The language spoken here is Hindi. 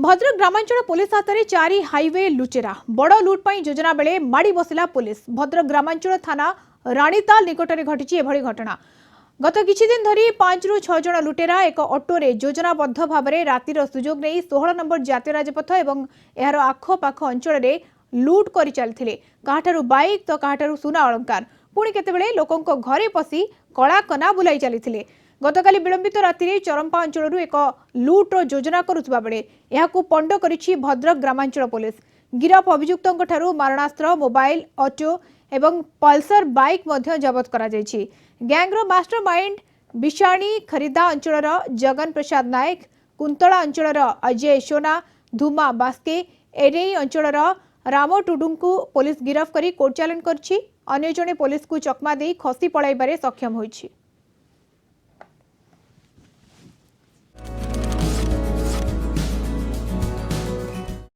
भद्रक ग्रामांचल पुलिस हाथ में 4 हाईवे लुचेरा बड़ लुट पर योजना बेले माड़ी बसिला पुलिस। भद्रक ग्रामांचल थाना राणीताल निकट में घटी एभली घटना। गत किछि दिन धरी 5 ରୁ 6 जन लुटेरा एक ऑटोरे योजनाबद्ध भाव में रातिर सुजोग नहीं 16 नंबर जातीय राजपथ और यार आखपाख अंचल लुट कर चलते काहाठारु बाइक तो काहाठारु सुना अलंकार पुणी केतेबेले लोकंक घरे पशि कला कना बुलाई चली। गतकाली विलंबित राति चरंपा अंचल एक लुट्र योजना करुवा बेले यहां पंड करिछि भद्रक ग्रामांचल पुलिस। गिरफ अभियुक्तों ठारू मारणास्त्र मोबाइल ऑटो एवं पल्सर बाइक मध्य जबत करा जायछि। गैंग्र मास्टरमाइंड बिशाणी खरीदा अंचल जगन प्रसाद नायक, कुंतला अंचल अजय सोना, धुमा बास्के एने अंचल राम टुडू को पुलिस गिरफ करी कोर्ट चालान करछि। अन्य जने पुलिस को चकमा दे खसी पलाइबारे सक्षम होइछि।